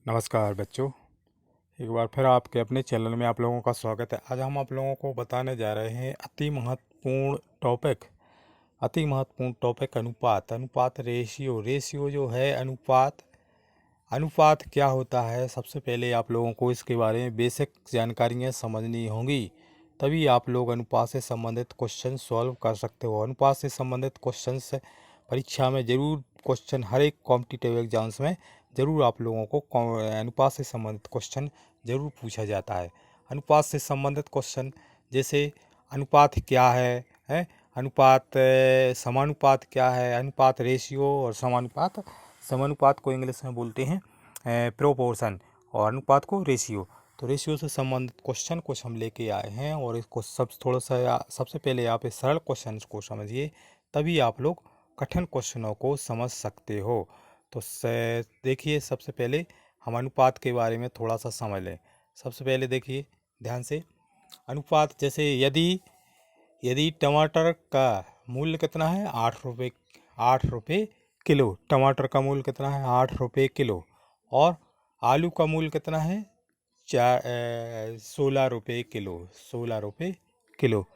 नमस्कार बच्चों, एक बार फिर आपके अपने चैनल में आप लोगों का स्वागत है। आज हम आप लोगों को बताने जा रहे हैं अति महत्वपूर्ण टॉपिक अनुपात रेशियो जो है अनुपात क्या होता है। सबसे पहले आप लोगों को इसके बारे में बेसिक जानकारियाँ समझनी होंगी, तभी आप लोग अनुपात से संबंधित क्वेश्चन सॉल्व कर सकते हो। अनुपात से संबंधित क्वेश्चन परीक्षा में जरूर क्वेश्चन, हर एक कॉम्पिटिटिव एग्जाम्स में ज़रूर आप लोगों को अनुपात से संबंधित क्वेश्चन ज़रूर पूछा जाता है। अनुपात से संबंधित क्वेश्चन जैसे अनुपात क्या है अनुपात समानुपात क्या है, अनुपात रेशियो और समानुपात को इंग्लिश में बोलते हैं प्रोपोर्शन, और अनुपात को रेशियो। तो रेशियो से संबंधित क्वेश्चन कुछ हम लेके आए हैं, और इसको सबसे पहले आप इस सरल क्वेश्चन को समझिए, तभी आप लोग कठिन क्वेश्चनों को समझ सकते हो। तो देखिए, सबसे पहले हम अनुपात के बारे में थोड़ा सा समझ लें। सबसे पहले देखिए ध्यान से, अनुपात जैसे यदि टमाटर का मूल्य कितना है, 8 रुपये किलो। टमाटर का मूल्य कितना है, 8 रुपये किलो। और आलू का मूल्य कितना है, 16 रुपये किलो।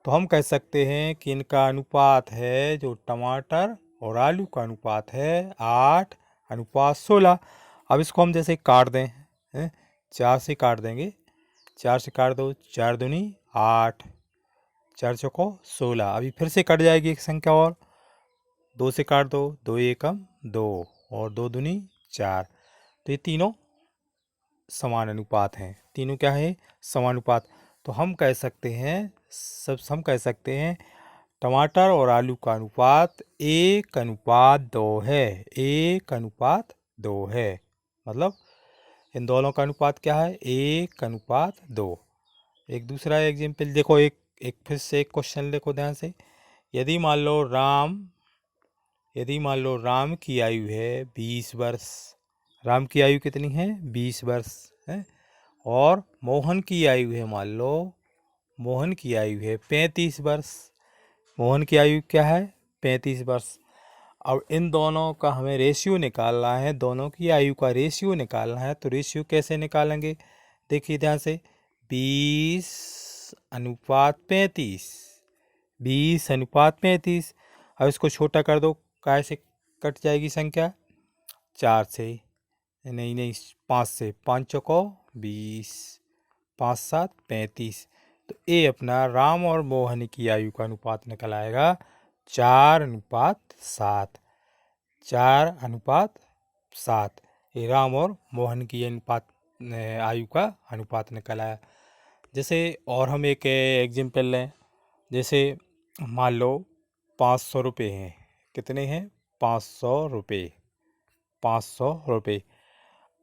तो हम कह सकते हैं कि इनका अनुपात है, जो टमाटर और आलू का अनुपात है, 8:16। अब इसको हम जैसे काट दें, 4 से काट देंगे, 4 से काट दो, 4 दूनी 8, 4 चौको 16। अभी फिर से कट जाएगी एक संख्या, और 2 से काट दो, 2 एकम 2 और 2 दूनी 4। तो ये तीनों समान अनुपात हैं। तीनों क्या है, समानुपात। तो हम कह सकते हैं टमाटर और आलू का अनुपात 1:2 है। 1:2 है, मतलब इन दोनों का अनुपात क्या है, 1:2। एक दूसरा एग्जाम्पल देखो, एक फिर से एक क्वेश्चन देखो ध्यान से। यदि मान लो राम की आयु है 20 वर्ष। राम की आयु कितनी है, 20 वर्ष है। और मोहन की आयु है, मान लो मोहन की आयु है 35 वर्ष। मोहन की आयु क्या है, 35 वर्ष। अब इन दोनों का हमें रेशियो निकालना है, दोनों की आयु का रेशियो निकालना है। तो रेशियो कैसे निकालेंगे, देखिए ध्यान से, 20:35। 20:35। अब इसको छोटा कर दो, काय से कट जाएगी संख्या, 4 से, नहीं 5 से। 5 चौको 20, 5 7 35। तो ये अपना राम और मोहन की आयु का अनुपात निकल आएगा 4:7। 4:7 ये राम और मोहन की आयु का अनुपात निकल आया। जैसे और हम एक एग्जाम्पल लें, जैसे मान लो 500 रुपये हैं। कितने हैं, 500 रुपये। 500 रुपये।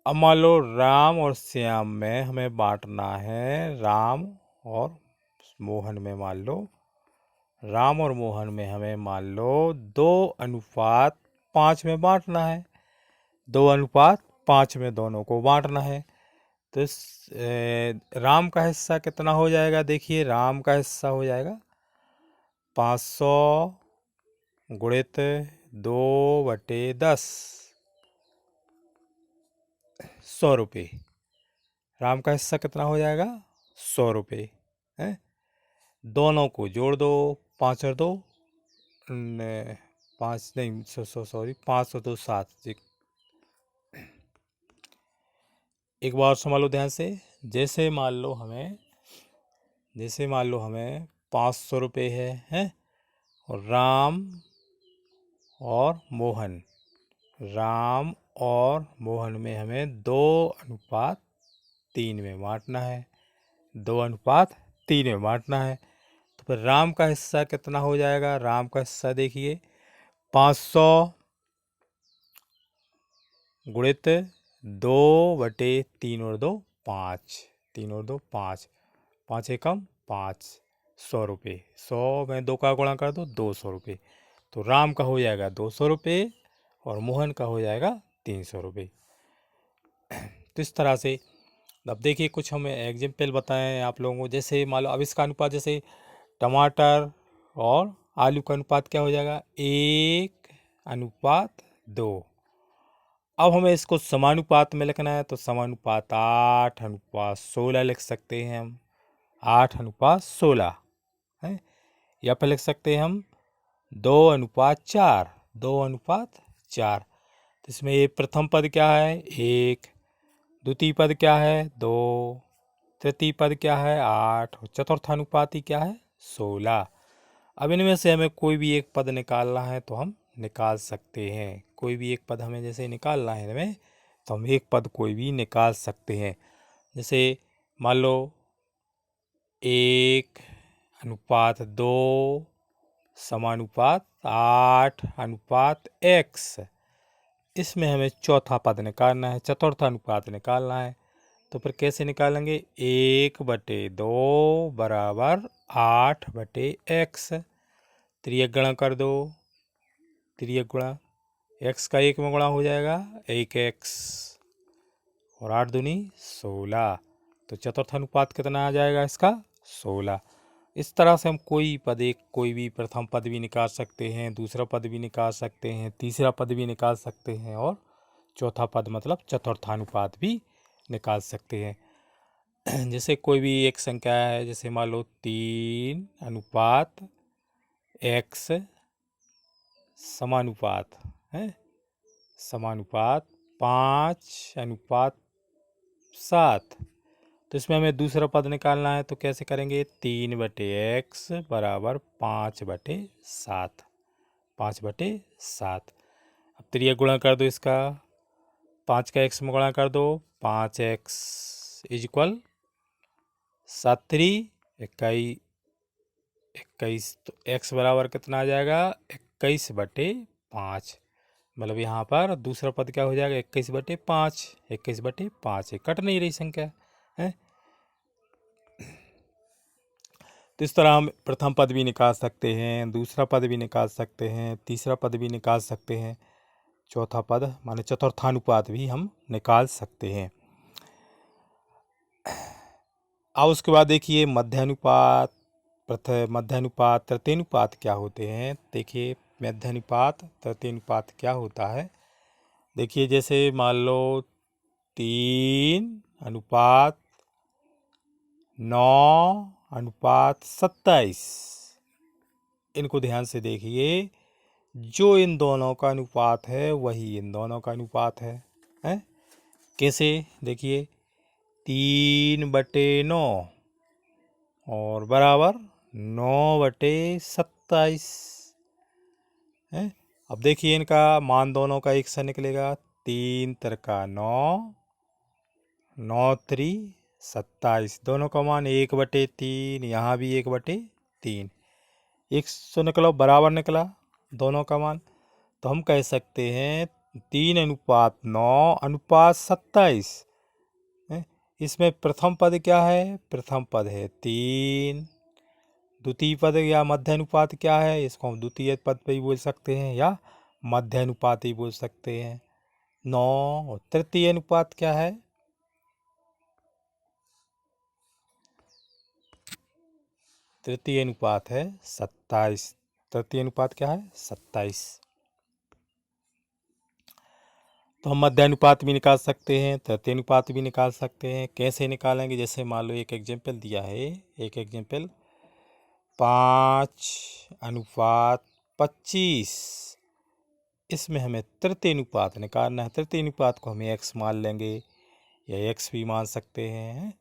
अब मान लो राम और श्याम में हमें बांटना है, राम और मोहन में मान लो 2:5 में बांटना है। 2:5 में दोनों को बांटना है। तो राम का हिस्सा कितना हो जाएगा, देखिए राम का हिस्सा हो जाएगा 500 गुणित 2/10, 100 रुपये। राम का हिस्सा कितना हो जाएगा, 100 रुपये है। दोनों को जोड़ दो, 5 और 2 5 नहीं, सॉरी 5 और 2 7। एक बार समझ लो ध्यान से। जैसे मान लो हमें 500 रुपये है, और राम और मोहन में हमें 2:3 में बांटना है। 2:3 में बांटना है। तो फिर राम का हिस्सा कितना हो जाएगा, राम का हिस्सा देखिए 500 गुणित 2/3 और 2 5, 3 और 2 5, 5 एकम 5, 100 रुपये। 100 में 2 का गुणा कर दो, 200 रुपये। तो राम का हो जाएगा 200 रुपये और मोहन का हो जाएगा 300 रुपये। तो इस तरह से अब देखिए कुछ हमें एग्जाम्पल बताएं आप लोगों को। जैसे मान लो अब इसका अनुपात, जैसे टमाटर और आलू का अनुपात क्या हो जाएगा, 1:2। अब हमें इसको समानुपात में लिखना है, तो समानुपात 8:16 लिख सकते हैं हम। 8:16 है, या फिर लिख सकते हैं हम 2:4। 2:4। तो इसमें ये प्रथम पद क्या है 1, द्वितीय पद क्या है 2, तृतीय पद क्या है 8 और चतुर्थानुपाती क्या है 16। अब इनमें से हमें कोई भी एक पद निकालना है तो हम निकाल सकते हैं। कोई भी एक पद हमें जैसे निकालना है इनमें, तो हम एक पद कोई भी निकाल सकते हैं। जैसे मान लो 1:2 समानुपात 8:x। इसमें हमें चौथा पद निकालना है, चतुर्थ अनुपात निकालना है। तो फिर कैसे निकालेंगे, 1/2 बराबर 8/x। त्रियक गुणा कर दो, त्रियक गुणा x का 1 में गुणा हो जाएगा 1x और 8 दूनी 16। तो चतुर्थ अनुपात कितना आ जाएगा इसका 16। इस तरह से हम कोई पद, एक कोई भी प्रथम पद भी निकाल सकते हैं, दूसरा पद भी निकाल सकते हैं, तीसरा पद भी निकाल सकते हैं और चौथा पद मतलब चतुर्थानुपात भी निकाल सकते हैं। जैसे कोई भी एक संख्या है, जैसे मान लो 3:x समानुपात है, समानुपात 5:7। तो इसमें हमें दूसरा पद निकालना है, तो कैसे करेंगे, 3/x बराबर 5/7। 5/7। अब त्रियक गुणा कर दो इसका, 5 का x में गुणा कर दो, 5x इक्वल 7×3=21। तो x बराबर कितना आ जाएगा 21/5। मतलब यहाँ पर दूसरा पद क्या हो जाएगा 21/5। 21/5 कट नहीं रही संख्या है। तो इस तरह हम प्रथम पद भी निकाल सकते हैं, दूसरा पद भी निकाल सकते हैं, तीसरा पद भी निकाल सकते हैं, चौथा पद माने चतुर्थानुपात भी हम निकाल सकते हैं। अब उसके बाद देखिए मध्यानुपात, मध्यानुपात, तृतीयानुपात क्या होते हैं। देखिए मध्यानुपात, तृतीयानुपात क्या होता है। देखिए जैसे मान लो 3:9:27। इनको ध्यान से देखिए, जो इन दोनों का अनुपात है वही इन दोनों का अनुपात है। कैसे, देखिए 3/9 और बराबर 9/27 है। अब देखिए इनका मान दोनों का एक सा निकलेगा, 3×9, 9×3=27। दोनों का मान 1/3, यहाँ भी 1/3, 100 निकला, बराबर निकला दोनों का मान। तो हम कह सकते हैं 3:9:27। इसमें प्रथम पद क्या है, प्रथम पद है 3। द्वितीय पद या मध्य अनुपात क्या है, इसको हम द्वितीय पद पे ही बोल सकते हैं या मध्य अनुपात ही बोल सकते हैं 9। और तृतीय अनुपात क्या है, तृतीय अनुपात है 27। तृतीय अनुपात क्या है 27। तो हम मध्य अनुपात भी निकाल सकते हैं, तृतीय अनुपात भी निकाल सकते हैं। कैसे निकालेंगे, जैसे मान लो एक एग्जाम्पल दिया है, एक एग्जाम्पल 5:25। इसमें हमें तृतीय अनुपात निकालना है। तृतीय अनुपात को हमें x मान लेंगे या x भी मान सकते हैं।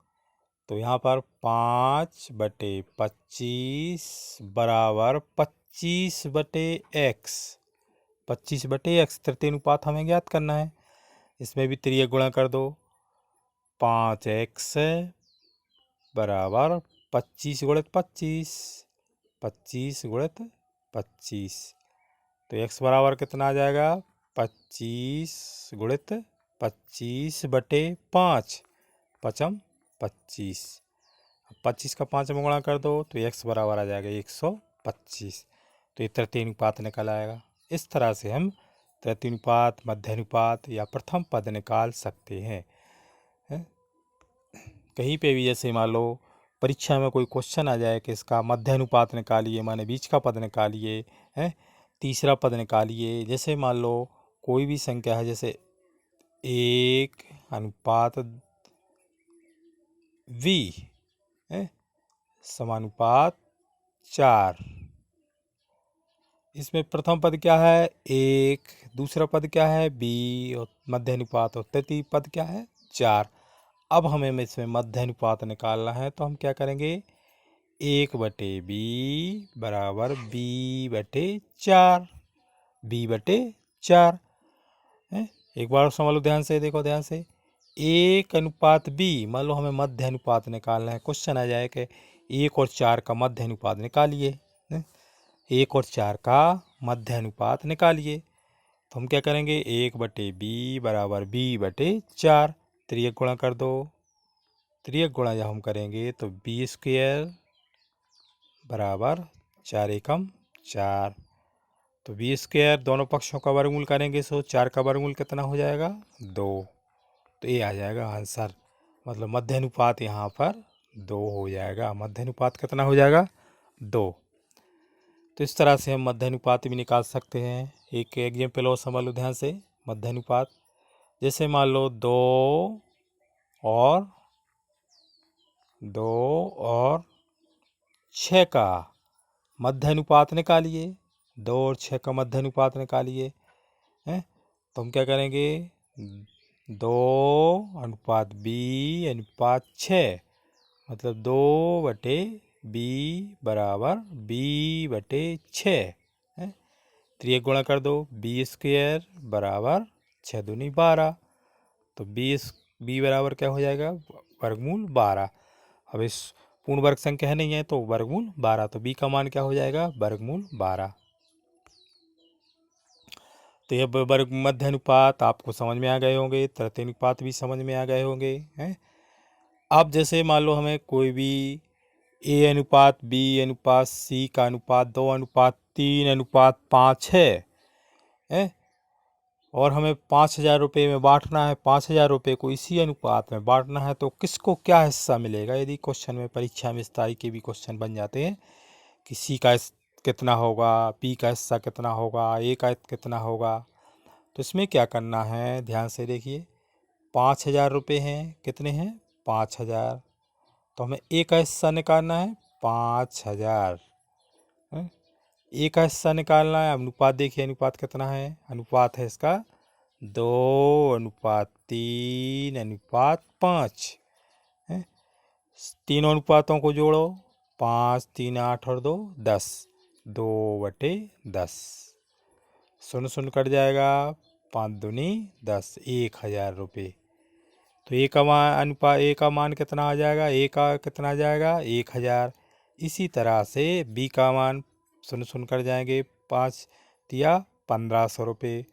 तो यहाँ पर 5/25 बराबर 25/x। 25/x तृतीय अनुपात हमें ज्ञात करना है। इसमें भी त्रियक गुणा कर दो, 5x बराबर 25×25, 25×25। तो x बराबर कितना आ जाएगा 25×25/5, 5×25। 25 का 5 में गुणा कर दो तो x बराबर आ जाएगा 125। तो ये तृतीय अनुपात निकल आएगा। इस तरह से हम तृतीय अनुपात, मध्य अनुपात या प्रथम पद निकाल सकते हैं। कहीं पे भी जैसे मान लो परीक्षा में कोई क्वेश्चन आ जाए कि इसका मध्य अनुपात निकालिए, माने बीच का पद निकालिए, तीसरा पद निकालिए। जैसे मान लो कोई भी संख्या है, जैसे 1 अनुपात V समानुपात 4। इसमें प्रथम पद क्या है 1, दूसरा पद क्या है b और मध्य अनुपात और तृतीय पद क्या है 4। अब हमें इसमें मध्य अनुपात निकालना है तो हम क्या करेंगे 1/b बराबर b/4 b/4 है। एक बार और समझ लो ध्यान से, देखो ध्यान से 1 अनुपात b, मान लो हमें मध्य अनुपात निकालना है। क्वेश्चन आ जाए कि 1 और 4 का मध्य अनुपात निकालिए। 1 और 4 का मध्य अनुपात निकालिए तो हम क्या करेंगे 1/b बराबर b/4 त्रियक गुणा कर दो। त्रियक गुणा जब हम करेंगे तो b² बराबर 4 एकम 4। तो b² दोनों पक्षों का वर्गमूल करेंगे सो 4 का वर्गमूल कितना हो जाएगा 2। तो ये आ जाएगा आंसर, मतलब मध्य अनुपात यहाँ पर 2 हो जाएगा। मध्य अनुपात कितना हो जाएगा 2। तो इस तरह से हम मध्य अनुपात भी निकाल सकते हैं। एक एग्जाम्पल और समझ लो ध्यान से। मध्य अनुपात जैसे मान लो 2 और 6 का मध्य अनुपात निकालिए। 2 और 6 का मध्य अनुपात निकालिए हैं। तो हम क्या करेंगे 2 अनुपात b अनुपात 6 मतलब 2/b बराबर b/6 है। त्रियक गुणा कर दो b² बराबर 6 दूनी 12। तो b बराबर क्या हो जाएगा वर्गमूल 12। अब इस पूर्ण वर्ग संख्या नहीं है तो वर्गमूल 12, तो b का मान क्या हो जाएगा वर्गमूल 12। तो यह वर्ग मध्य अनुपात आपको समझ में आ गए होंगे, तृतीय अनुपात भी समझ में आ गए होंगे हैं। अब जैसे मान लो हमें कोई भी a अनुपात b अनुपात c का अनुपात 2 अनुपात 3 अनुपात 5 है और हमें 5,000 रुपये में बांटना है। 5,000 रुपये को इसी अनुपात में बांटना है तो किसको क्या हिस्सा मिलेगा। यदि क्वेश्चन में परीक्षा में इस तरह के भी क्वेश्चन बन जाते हैं कि सी का कितना होगा, बी का हिस्सा कितना होगा, ए का कितना होगा, तो इसमें क्या करना है ध्यान से देखिए। 5,000 रुपये हैं, कितने हैं 5,000, तो हमें ए का हिस्सा निकालना है 5,000। ए का हिस्सा निकालना है। अनुपात देखिए अनुपात कितना है, अनुपात है इसका 2 अनुपात 3 अनुपात 5 है। तीनों अनुपातों को जोड़ो 5 3 8 और 2 10 2/10 शून्य कट जाएगा 5 दूनी 10 1,000 रुपये। तो ए का मान कितना आ जाएगा, ए का कितना आ जाएगा 1,000। इसी तरह से बी का मान शून्य कट जाएंगे 5 तिया 1,500 रुपये।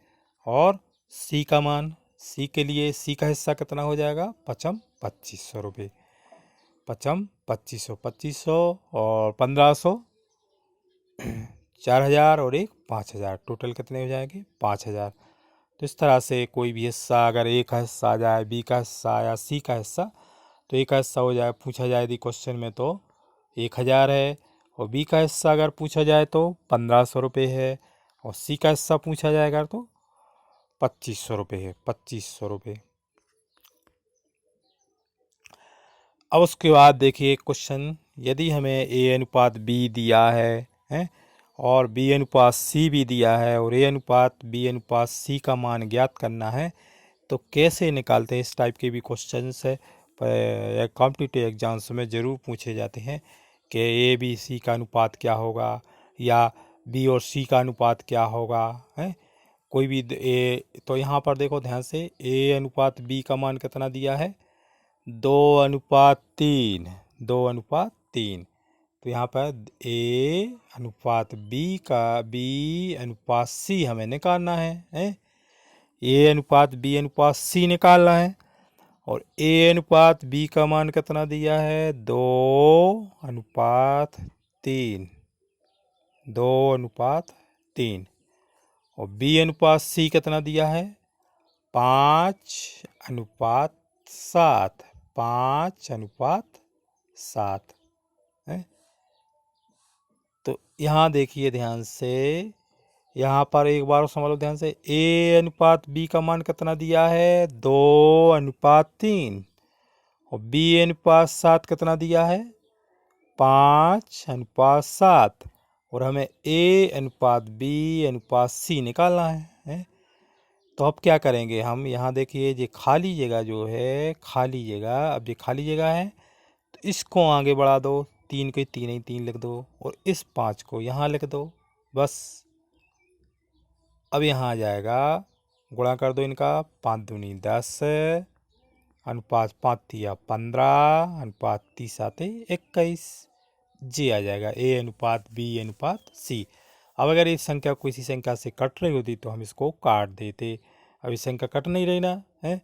और सी का मान, सी के लिए सी का हिस्सा कितना हो जाएगा 2,500 रुपये। 2,500 और 1,500 4,000 और एक 5,000 टोटल कितने हो जाएंगे 5,000। तो इस तरह से कोई भी हिस्सा अगर ए का हिस्सा आ जाए, बी का हिस्सा या सी का हिस्सा, तो ए का हिस्सा हो जाए पूछा जाए यदि क्वेश्चन में तो 1,000 है, और बी का हिस्सा अगर पूछा जाए तो 1,500 रुपये है, और सी का हिस्सा पूछा जाएगा तो 2,500 रुपये है 2,500 रुपये। अब उसके बाद देखिए क्वेश्चन, यदि हमें ए अनुपात बी दिया है और बी अनुपात सी भी दिया है और ए अनुपात बी अनुपात सी का मान ज्ञात करना है तो कैसे निकालते हैं। इस टाइप के भी क्वेश्चंस है कॉम्पिटिटिव एग्जाम्स में ज़रूर पूछे जाते हैं कि ए बी सी का अनुपात क्या होगा या बी और सी का अनुपात क्या होगा है कोई भी ए। तो यहाँ पर देखो ध्यान से, ए अनुपात बी का मान कितना दिया है 2:3 2:3। तो यहाँ पर ए अनुपात बी अनुपात सी हमें निकालना है ए अनुपात बी अनुपात सी निकालना है। और ए अनुपात बी का मान कितना दिया है 2:3 2:3। और बी अनुपात सी कितना दिया है 5:7 5:7 है। तो यहाँ देखिए ध्यान से यहाँ पर एक बार समझ लो ध्यान से, ए अनुपात बी का मान कितना दिया है 2:3, और बी अनुपात 7 कितना दिया है 5:7, और हमें ए अनुपात बी अनुपात सी निकालना है? तो अब क्या करेंगे हम, यहाँ देखिए ये खाली जगह जो है, खाली जगह, अब ये खाली जगह है तो इसको आगे बढ़ा दो, 3 के 3 ही 3 लिख दो, और इस 5 को यहाँ लिख दो बस। अब यहाँ आ जाएगा, गुणा कर दो इनका, 5 दूनी 10, अनुपात 5 तिया 15, अनुपात 30 आते 21, जी आ जाएगा ए अनुपात बी अनुपात सी। अब अगर इस संख्या को इसी संख्या से कट रही होती तो हम इसको काट देते, अब इस संख्या कट नहीं रही ना है,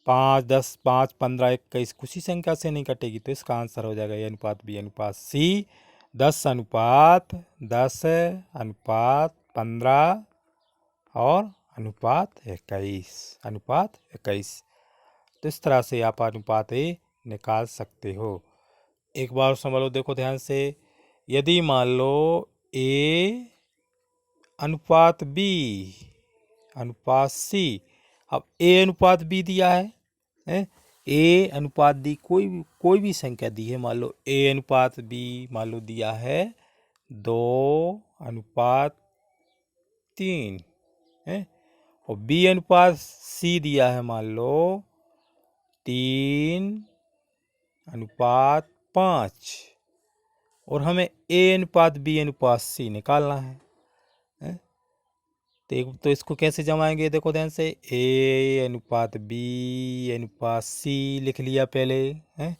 5 10 5 15 21 किसी संख्या से नहीं कटेगी, तो इसका आंसर हो जाएगा ए अनुपात बी अनुपात सी 10:10 अनुपात 15 और अनुपात 21। तो इस तरह से आप अनुपात ए निकाल सकते हो। एक बार समझ लो, देखो ध्यान से, यदि मान लो ए अनुपात बी अनुपात सी, अब ए अनुपात बी दिया है? ए अनुपात दी कोई भी संख्या दी है, मान लो ए अनुपात बी मान लो दिया है 2:3 है, और बी अनुपात सी दिया है मान लो 3:5, और हमें ए अनुपात बी अनुपात सी निकालना है? तो इसको कैसे जमाएंगे, देखो ध्यान से, ए अनुपात बी अनुपात सी लिख लिया पहले है,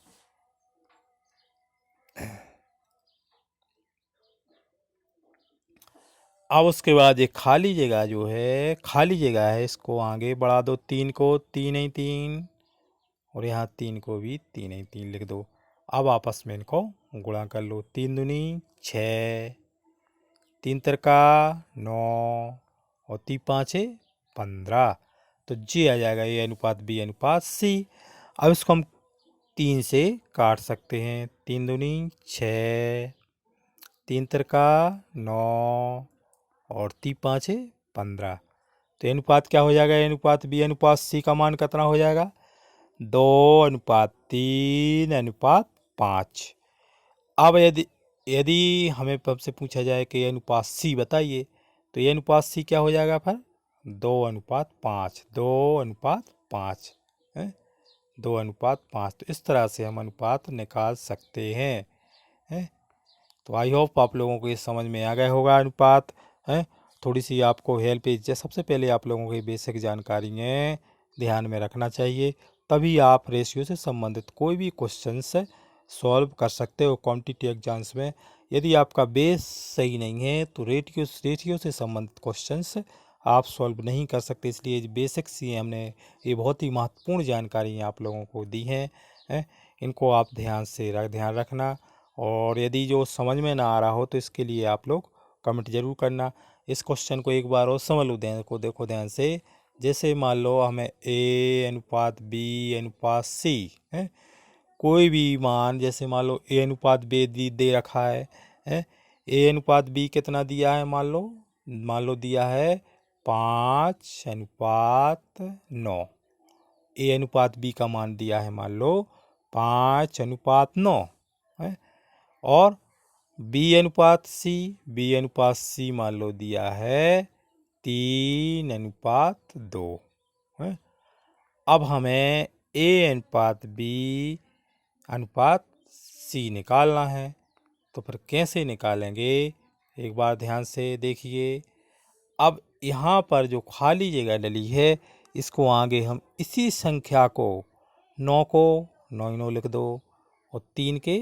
अब उसके बाद ये खाली जगह जो है, खाली जगह है, इसको आगे बढ़ा दो, 3 को 3 ही 3, और यहाँ 3 को भी 3 ही 3 लिख दो। अब आपस में इनको गुणा कर लो, 3 दूनी 6, 3 तिरका 9, और 3 5 15, तो जी आ जाएगा ए अनुपात बी अनुपात सी। अब इसको हम 3 से काट सकते हैं, 3 दूनी 6, 3 तिरका 9, और 3 5 15, तो अनुपात क्या हो जाएगा, अनुपात बी अनुपात सी का मान कितना हो जाएगा 2:3 अनुपात 5। अब यदि हमें हमसे पूछा जाए कि अनुपात सी बताइए, तो ये अनुपात सी क्या हो जाएगा फिर 2:5, 2:5 है, 2:5। तो इस तरह से हम अनुपात निकाल सकते हैं है? तो आई होप आप लोगों को ये समझ में आ गया होगा अनुपात है। थोड़ी सी आपको हेल्प है, सबसे पहले आप लोगों की बेसिक जानकारी है ध्यान में रखना चाहिए, तभी आप रेशियो से संबंधित कोई भी क्वेश्चंस सॉल्व कर सकते हो कॉम्पिटिटिव एग्जाम्स में। यदि आपका बेस सही नहीं है तो रेशियो से संबंधित क्वेश्चंस आप सॉल्व नहीं कर सकते। इसलिए बेसिक्स ही हमने ये बहुत ही महत्वपूर्ण जानकारी आप लोगों को दी है, इनको आप ध्यान रखना, और यदि जो समझ में ना आ रहा हो तो इसके लिए आप लोग कमेंट जरूर करना। इस क्वेश्चन को एक बार और समझ लो, देखो ध्यान से, जैसे मान लो हमें ए अनुपात बी अनुपात सी है, कोई भी मान, जैसे मान लो ए अनुपात बी दे रखा है, ए अनुपात बी कितना दिया है, मान लो दिया है 5:9, ए अनुपात बी का मान दिया है मान लो 5:9 है, और बी अनुपात सी मान लो दिया है 3:2 है। अब हमें ए अनुपात बी अनुपात सी निकालना है, तो फिर कैसे निकालेंगे एक बार ध्यान से देखिए। अब यहाँ पर जो खाली जगह डली है, इसको आगे हम इसी संख्या को 9 को 9 ही 9 लिख दो, और 3 के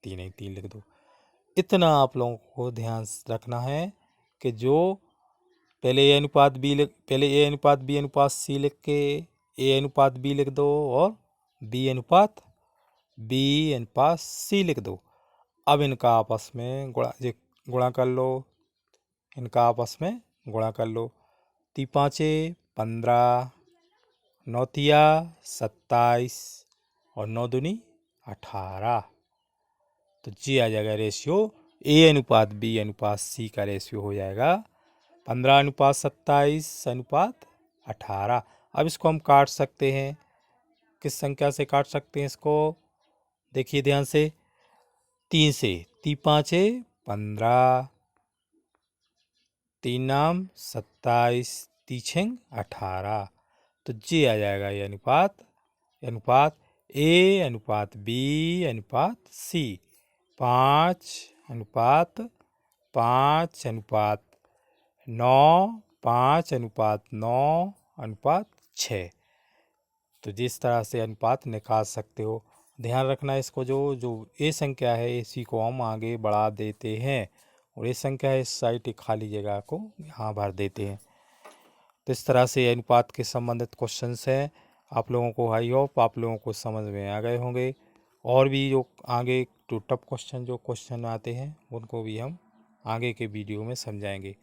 3 ही 3 लिख दो। इतना आप लोगों को ध्यान रखना है कि जो पहले ए अनुपात बी अनुपात सी लिख के ए अनुपात बी लिख दो, और बी अनुपात सी लिख दो। अब इनका आपस में गुणा कर लो, इनका आपस में गुणा कर लो, 3 5 15, 9 तिया 27, और 9 दूनी 18, तो जी आ जाएगा रेशियो ए अनुपात बी अनुपात सी का रेशियो हो जाएगा 15:27:18। अब इसको हम काट सकते हैं। किस संख्या से काट सकते हैं इसको? देखिए ध्यान से, 3 से। 3 5 15, 3 नाम 27, 3 6 18। तो ये आ जाएगा ये अनुपात। अनुपात ए अनुपात बी अनुपात सी। 5:5:9, 5:9:6। तो जिस तरह से अनुपात निकाल सकते हो। ध्यान रखना इसको, जो जो ए संख्या है इसी को हम आगे बढ़ा देते हैं और ये संख्या है इस साइड खाली जगह को यहाँ भर देते हैं। तो इस तरह से अनुपात के संबंधित क्वेश्चंस हैं। आप लोगों को आई होप आप लोगों को समझ में आ गए होंगे। और भी जो आगे टफ क्वेश्चन जो क्वेश्चन आते हैं उनको भी हम आगे के वीडियो में समझाएंगे।